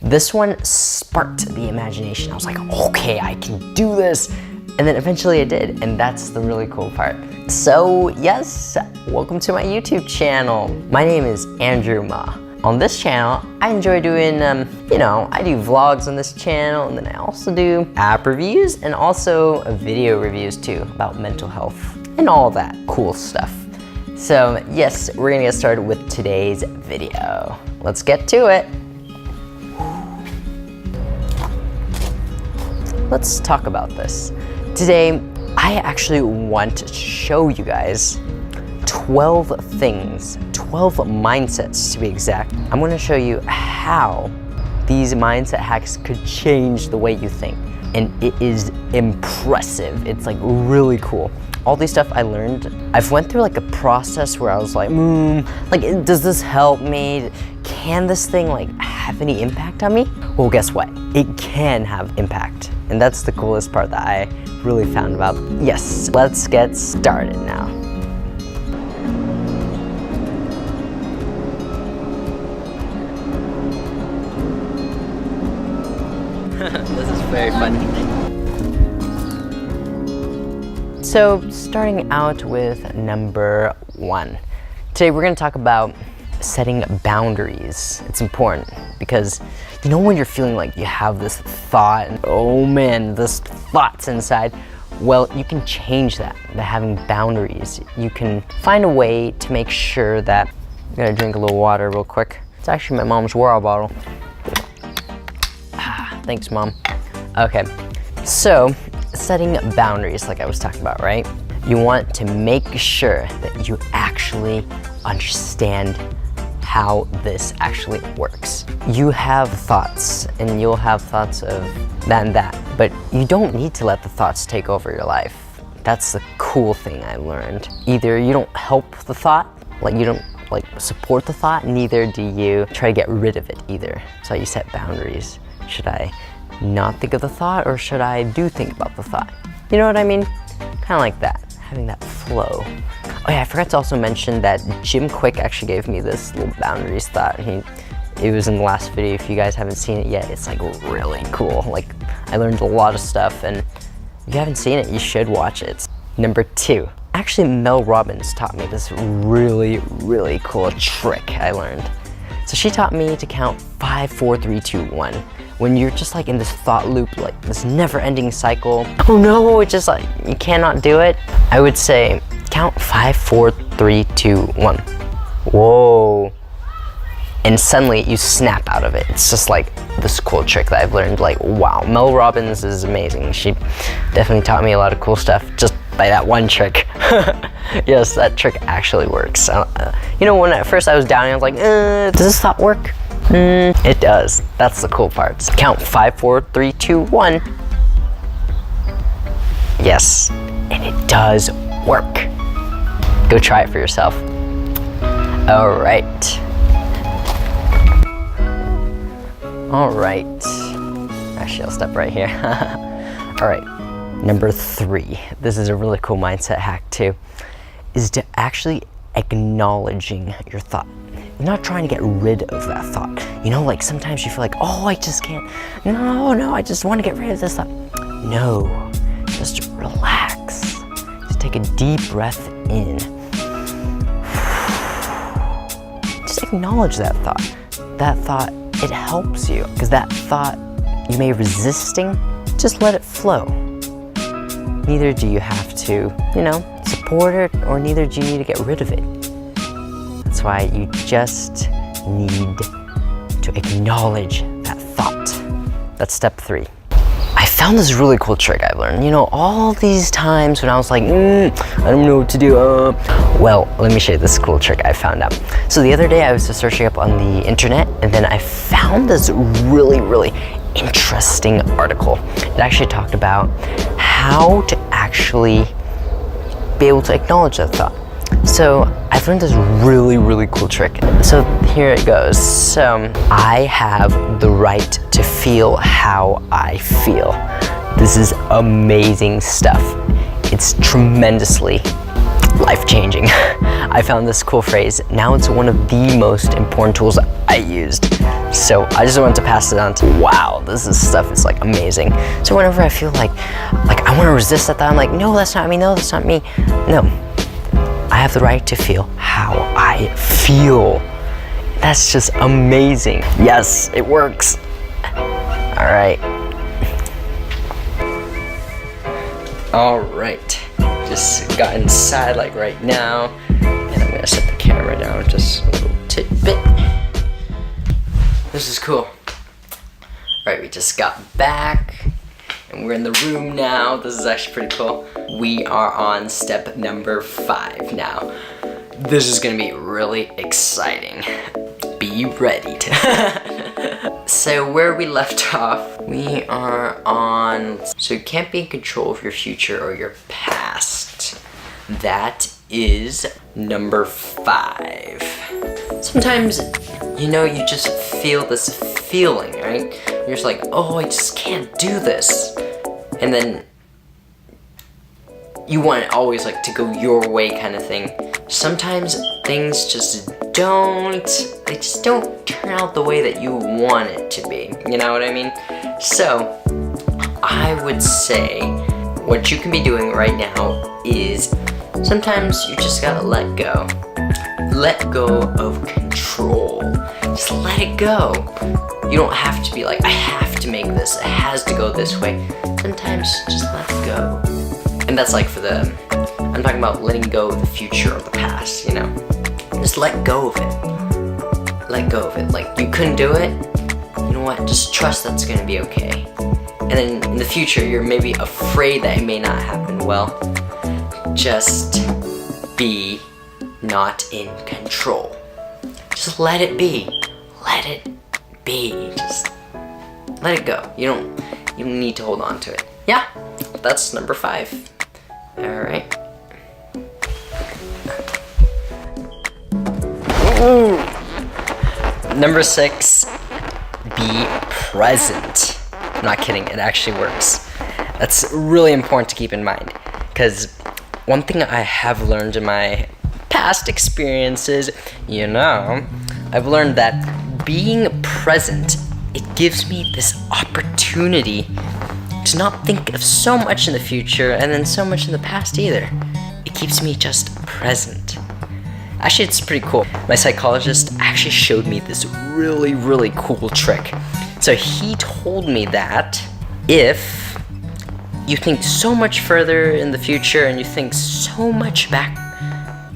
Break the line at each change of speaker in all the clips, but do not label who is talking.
This one sparked the imagination. I was like, okay, I can do this. And then eventually I did, and that's the really cool part. So yes, welcome to my YouTube channel. My name is Andrew Ma. On this channel, I enjoy doing, I do vlogs on this channel, and then I also do app reviews and also video reviews too about mental health and all that cool stuff. So yes, we're gonna get started with today's video. Let's get to it. Let's talk about this. Today, I actually want to show you guys 12 things, 12 mindsets to be exact. I'm gonna show you how these mindset hacks could change the way you think. And it is impressive. It's like really cool. All these stuff I learned, I've went through like a process where I was like, does this help me? Can this thing like have any impact on me? Well, guess what? It can have impact. And that's the coolest part that I really found about. Yes, let's get started now. This is very funny. So starting out with number 1. Today we're gonna talk about setting boundaries. It's important because you know when you're feeling like you have this thought and oh man, this thought's inside, well, you can change that by having boundaries. You can find a way to make sure that, I'm gonna drink a little water real quick. It's actually my mom's water bottle. Thanks, Mom. Okay, so setting boundaries like I was talking about, right? You want to make sure that you actually understand how this actually works. You have thoughts, and you'll have thoughts of that and that, but you don't need to let the thoughts take over your life. That's the cool thing I learned. Either you don't help the thought, like you don't support the thought, neither do you try to get rid of it either. So you set boundaries. Should I not think of the thought, or should I do think about the thought? You know what I mean? Kind of like that, having that flow. Oh yeah, I forgot to also mention that Jim Quick actually gave me this little boundaries thought. It was in the last video. If you guys haven't seen it yet, it's like really cool. Like I learned a lot of stuff, and if you haven't seen it, you should watch it. Number 2, actually Mel Robbins taught me this really, really cool trick I learned. So she taught me to count 5, 4, 3, 2, 1. When you're just like in this thought loop, like this never-ending cycle, oh no, it's just like, you cannot do it. I would say, count 5, 4, 3, 2, 1. Whoa. And suddenly you snap out of it. It's just like this cool trick that I've learned. Like, wow, Mel Robbins is amazing. She definitely taught me a lot of cool stuff just by that one trick. Yes, that trick actually works. When at first I was doubting, I was like, does this thought work? It does. That's the cool part. Count 5, 4, 3, 2, 1. Yes, and it does work. Go try it for yourself. All right. Actually, I'll step right here. All right, number 3. This is a really cool mindset hack too, is to actually acknowledging your thought. You're not trying to get rid of that thought. Like sometimes you feel like, oh, I just can't. No, I just want to get rid of this thought. No, just relax. Just take a deep breath in. Just acknowledge that thought. That thought, it helps you, because that thought you may be resisting, just let it flow. Neither do you have to, support it, or neither do you need to get rid of it. That's why you just need to acknowledge that thought. That's step 3. I found this really cool trick I've learned. All these times when I was like, I don't know what to do. Well, let me show you this cool trick I found out. So the other day I was just searching up on the internet, and then I found this really, really interesting article. It actually talked about how to actually be able to acknowledge that thought. So I've learned this really, really cool trick. So here it goes. So I have the right to feel how I feel. This is amazing stuff. It's tremendously life-changing. I found this cool phrase. Now it's one of the most important tools I used. So I just wanted to pass it on to, wow, this is stuff is like amazing. So whenever I feel like I want to resist that thought, I'm like, no, that's not me, no, that's not me. No, I have the right to feel how I feel. That's just amazing. Yes, it works. All right. All right, just got inside like right now, and I'm gonna set the camera down just a little tidbit. This is cool. All right, we just got back, and we're in the room now. This is actually pretty cool. We are on step number 5 now. This is gonna be really exciting. Be ready to. So where we left off, we are on, so you can't be in control of your future or your past. That is number 5. Sometimes, you know, you just feel this feeling, right? You're just like, oh, I just can't do this. And then you want it always like to go your way kind of thing. Sometimes things just don't turn out the way that you want it to be. You know what I mean? So, I would say what you can be doing right now is sometimes you just gotta let go. Let go of control. Just let it go. You don't have to be like, I have to make this, it has to go this way. Sometimes just let it go. And that's like for I'm talking about letting go of the future or the past, you know? Just let go of it. Let go of it. Like, you couldn't do it, you know what? Just trust that's gonna be okay. And then in the future, you're maybe afraid that it may not happen. Well, just be not in control. Just let it be. Let it be. Just let it go. You don't need to hold on to it. Yeah, that's number 5. All right. Ooh. Number 6, be present. I'm not kidding, it actually works. That's really important to keep in mind, because one thing I have learned in my past experiences, you know, I've learned that being present, it gives me this opportunity to not think of so much in the future and then so much in the past either. It keeps me just present. Actually, it's pretty cool. My psychologist actually showed me this really, really cool trick. So he told me that if you think so much further in the future and you think so much back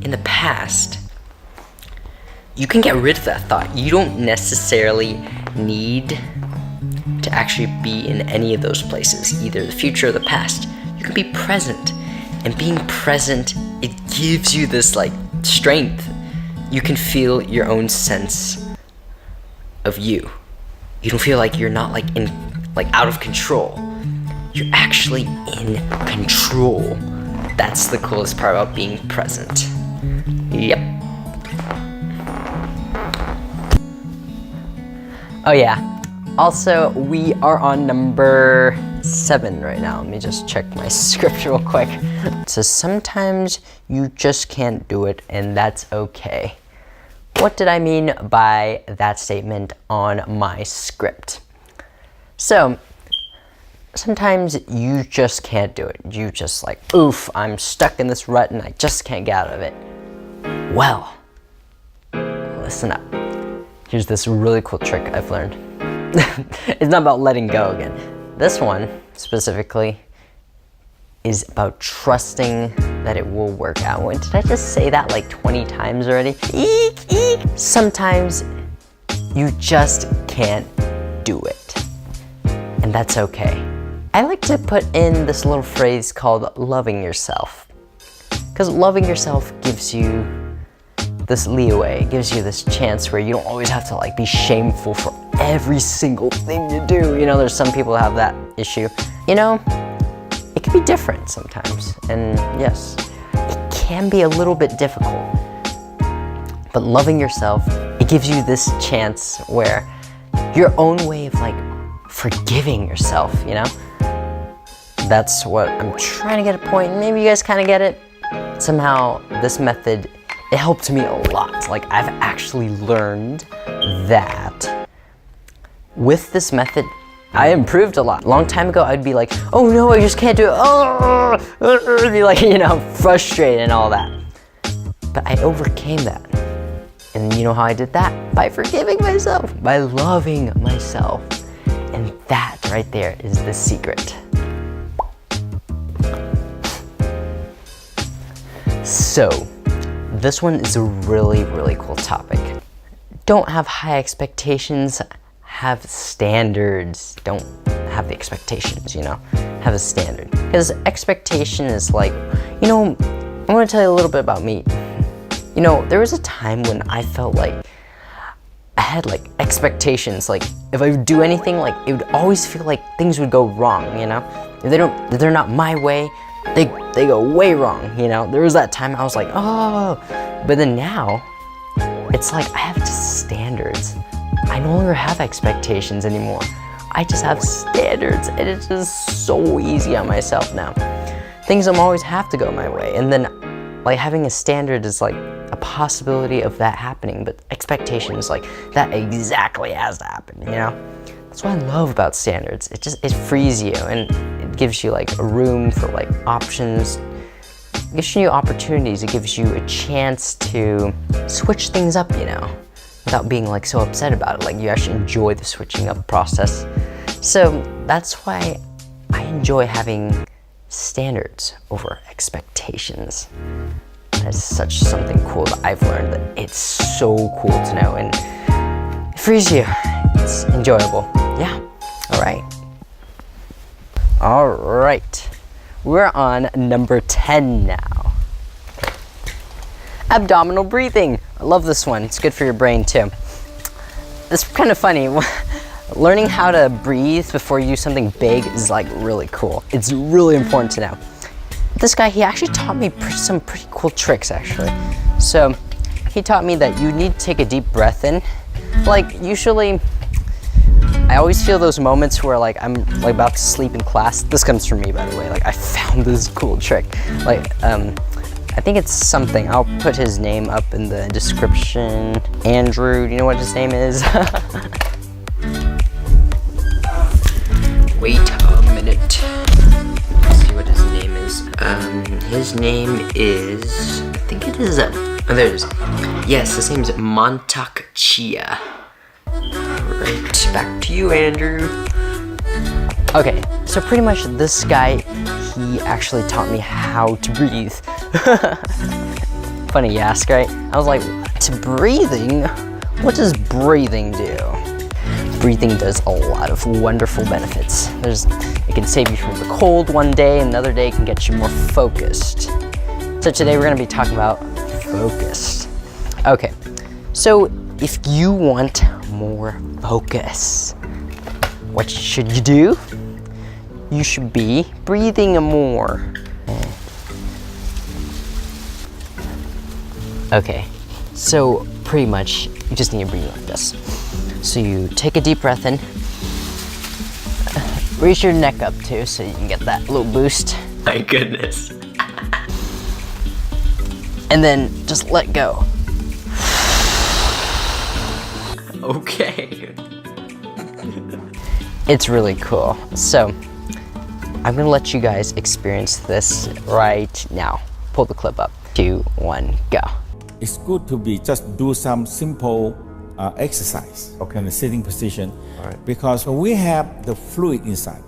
in the past, you can get rid of that thought. You don't necessarily need to actually be in any of those places, either the future or the past. You can be present. And being present, it gives you this like strength. You can feel your own sense of you. You don't feel like you're not like out of control. You're actually in control. That's the coolest part about being present. Yep. Oh yeah. Also, we are on number 7 right now. Let me just check my script real quick. So sometimes you just can't do it, and that's okay. What did I mean by that statement on my script? So, sometimes you just can't do it. You just like, oof, I'm stuck in this rut and I just can't get out of it. Well, listen up. Here's this really cool trick I've learned. It's not about letting go again. This one, specifically, is about trusting that it will work out. When did I just say that like 20 times already? Eek, eek. Sometimes you just can't do it. And that's okay. I like to put in this little phrase called loving yourself. Because loving yourself gives you this leeway, it gives you this chance where you don't always have to like be shameful for every single thing you do. You know, there's some people that have that issue. You know, it can be different sometimes. And yes, it can be a little bit difficult. But loving yourself, it gives you this chance where your own way of like forgiving yourself, you know? That's what I'm trying to get a point. Maybe you guys kind of get it. Somehow this method, it helped me a lot. Like I've actually learned that with this method, I improved a lot. A long time ago, I'd be like, oh no, I just can't do it. Oh, I'd be like, frustrated and all that. But I overcame that. And you know how I did that? By forgiving myself, by loving myself. And that right there is the secret. So, this one is a really, really cool topic. Don't have high expectations, have standards. Don't have the expectations, have a standard. Because expectation is like, I'm gonna tell you a little bit about me. There was a time when I felt like I had like expectations, like if I would do anything, like it would always feel like things would go wrong, If they're not my way, they go way wrong, There was that time I was like, oh, but then now, it's like I have standards. I no longer have expectations anymore. I just have standards, and it's just so easy on myself now. Things don't always have to go my way, and then like having a standard is like a possibility of that happening, but expectations, like that exactly has to happen, That's what I love about standards. It frees you, and it gives you like a room for like options. It gives you opportunities. It gives you a chance to switch things up, without being like so upset about it. Like you actually enjoy the switching up process. So that's why I enjoy having standards over expectations. That's such something cool that I've learned, that it's so cool to know, and it frees you. It's enjoyable. Yeah. All right. We're on number 10 now. Abdominal breathing. I love this one. It's good for your brain too. It's kind of funny. Learning how to breathe before you do something big is like really cool. It's really important to know. This guy, he actually taught me some pretty cool tricks actually. So he taught me that you need to take a deep breath in. Like usually, I always feel those moments where like I'm like about to sleep in class. This comes from me, by the way. Like I found this cool trick. Like I think it's something. I'll put his name up in the description. Andrew, do you know what his name is? Wait a minute. Let's see what his name is. His name is, I think it is, oh there it is. Yes, his name is Montauk Chia. Right, back to you, Andrew. Okay, so pretty much this guy, he actually taught me how to breathe. Funny you ask, right? I was like, to breathing? What does breathing do? Breathing does a lot of wonderful benefits. It can save you from the cold one day, and another day it can get you more focused. So today we're gonna be talking about focused. Okay, so if you want more focus, what should you do? You should be breathing more. Okay, so pretty much you just need to breathe like this. So you take a deep breath in, raise your neck up too so you can get that little boost. My goodness. And then just let go. Okay. It's really cool. So I'm gonna let you guys experience this right now. Pull the clip up. 2, 1, go.
It's good to be just do some simple exercise in the sitting position, because we have the fluid inside,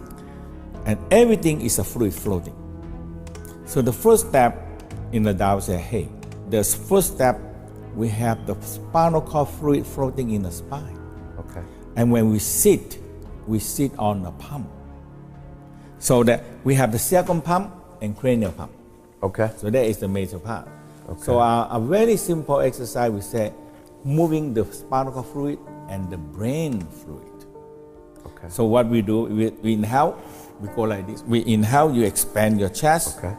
and everything is a fluid floating. So the first step in the Tao say, hey, the first step we have the spinal cord fluid floating in the spine. Okay. And when we sit on the palm. So that we have the second palm and cranial palm. Okay. So that is the major part. Okay. So a very simple exercise, we say, moving the spinal cord fluid and the brain fluid. Okay. So what we do, we inhale, we go like this. We inhale, you expand your chest, okay.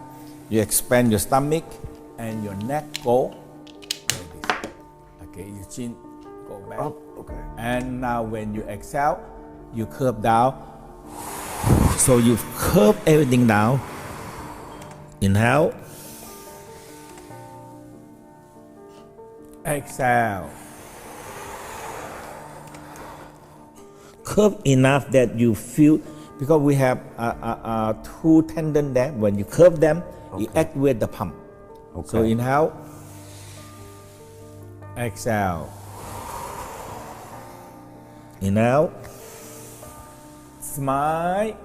You expand your stomach, and your neck go like this. Okay, your chin go back. Oh, okay. And now when you exhale, you curve down. So you curve everything down. Inhale. Exhale. curve enough that you feel, because we have two tendons there. When you curve them, you activate the pump.
Okay.
So inhale, exhale. Inhale, smile,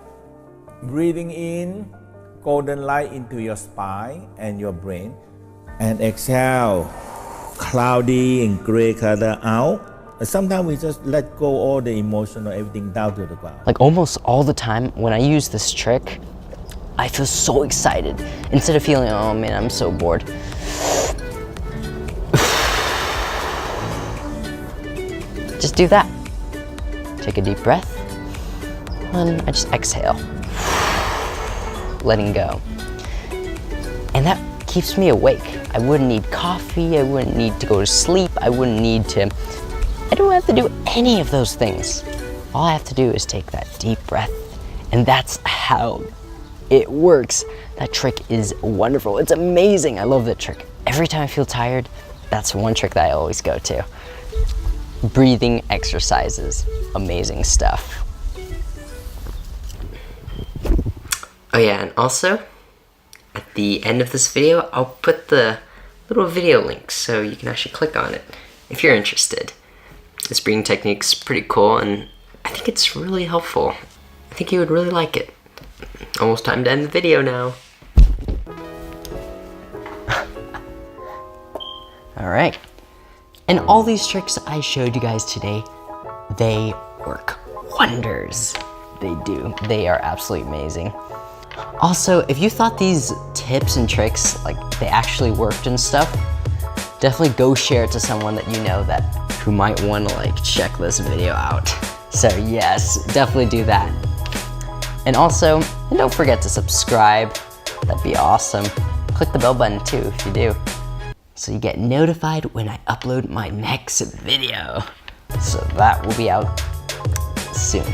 breathing in golden light into your spine and your brain, and exhale, cloudy and gray color out. Sometimes we just let go all the emotion or everything down to the ground.
Like almost all the time when I use this trick, I feel so excited. Instead of feeling, oh man, I'm so bored. Just do that. Take a deep breath, and I just exhale, letting go. And that keeps me awake. I wouldn't need coffee, I wouldn't need to go to sleep, I don't have to do any of those things. All I have to do is take that deep breath, and that's how it works. That trick is wonderful. It's amazing. I love that trick. Every time I feel tired, that's one trick that I always go to. Breathing exercises, amazing stuff. Oh yeah, and also, at the end of this video, I'll put the little video link so you can actually click on it if you're interested. This breathing technique's pretty cool, and I think it's really helpful. I think you would really like it. Almost time to end the video now. All right. And all these tricks I showed you guys today, they work wonders. They do. They are absolutely amazing. Also, if you thought these tips and tricks, like they actually worked and stuff, definitely go share it to someone that you know who might want to like check this video out. So yes, definitely do that. And also, don't forget to subscribe. That'd be awesome. Click the bell button too if you do, so you get notified when I upload my next video. So that will be out soon.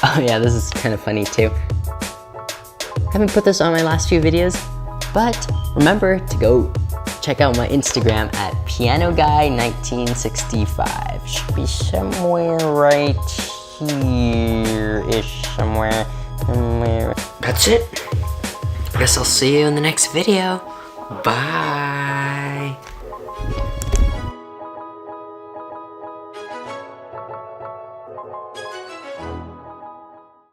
Oh yeah, this is kind of funny too. I haven't put this on my last few videos, but remember to go check out my Instagram at pianoguy1965. Should be somewhere right here-ish, somewhere. That's it. I guess I'll see you in the next video. Bye.